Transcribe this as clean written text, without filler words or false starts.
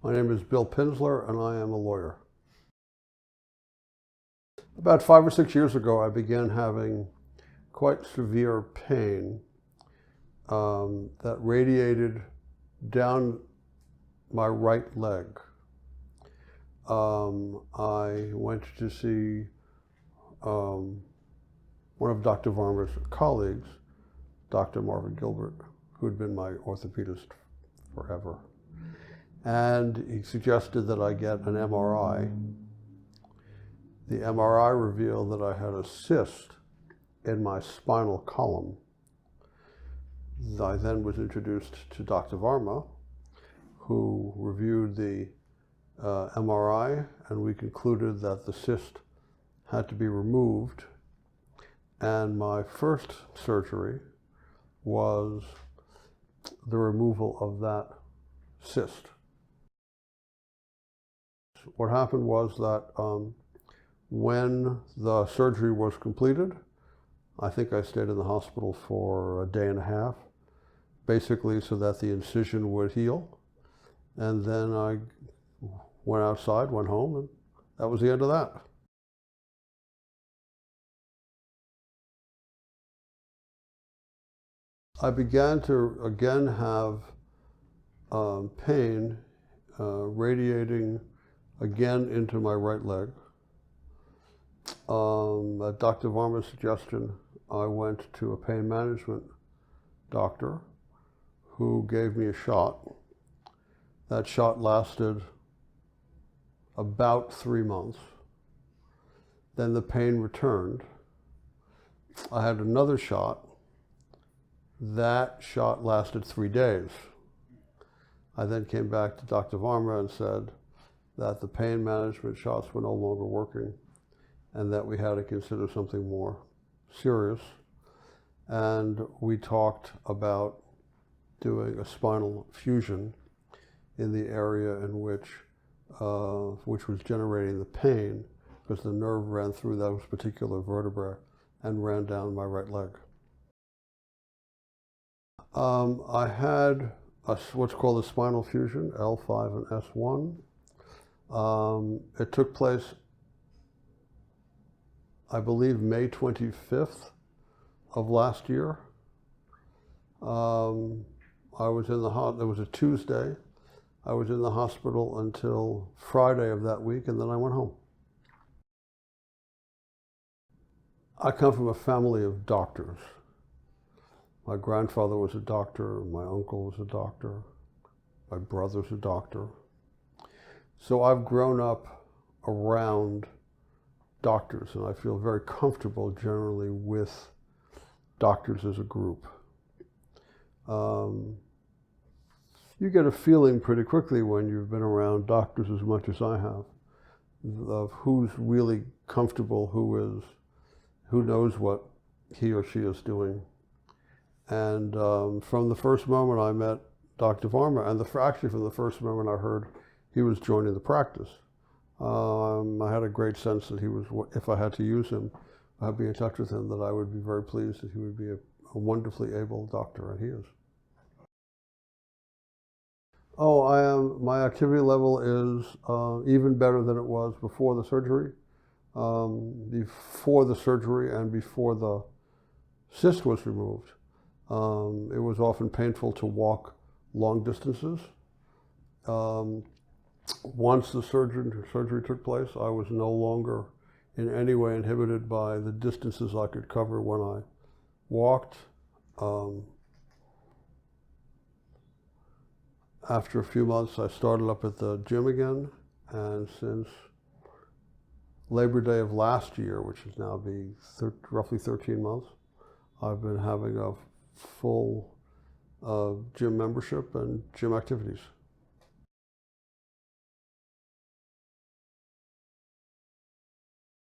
My name is Bill Pinzler, and I am a lawyer. About 5 or 6 years ago, I began having quite severe pain that radiated down my right leg. I went to see one of Dr. Varma's colleagues, Dr. Marvin Gilbert, who had been my orthopedist forever. And he suggested that I get an MRI. The MRI revealed that I had a cyst in my spinal column. I then was introduced to Dr. Varma, who reviewed the MRI, and we concluded that the cyst had to be removed. And my first surgery was the removal of that cyst. What happened was that when the surgery was completed, I think I stayed in the hospital for a day and a half, basically so that the incision would heal. And then I went outside, went home, and that was the end of that. I began to again have pain radiating again into my right leg. At Dr. Varma's suggestion, I went to a pain management doctor who gave me a shot. That shot lasted about 3 months. Then the pain returned. I had another shot. That shot lasted 3 days. I then came back to Dr. Varma and said that the pain management shots were no longer working and that we had to consider something more serious. And we talked about doing a spinal fusion in the area in which was generating the pain, because the nerve ran through those particular vertebrae and ran down my right leg. I had what's called a spinal fusion, L5 and S1. It took place, I believe, May 25th of last year. I was in it was a Tuesday. I was in the hospital until Friday of that week, and then I went home. I come from a family of doctors. My grandfather was a doctor, my uncle was a doctor, my brother's a doctor. So I've grown up around doctors, and I feel very comfortable generally with doctors as a group. You get a feeling pretty quickly when you've been around doctors as much as I have, of who's really comfortable, who knows what he or she is doing. And from the first moment I met Dr. Varma, and actually from the first moment I heard he was joining the practice, I had a great sense that he was, if I had to use him, I'd be in touch with him, that I would be very pleased that he would be a wonderfully able doctor, and he is. Oh, my activity level is even better than it was before the surgery. Before the surgery and before the cyst was removed, it was often painful to walk long distances. Once the surgery took place, I was no longer in any way inhibited by the distances I could cover when I walked. After a few months, I started up at the gym again, and since Labor Day of last year, which is now roughly 13 months, I've been having a full gym membership and gym activities.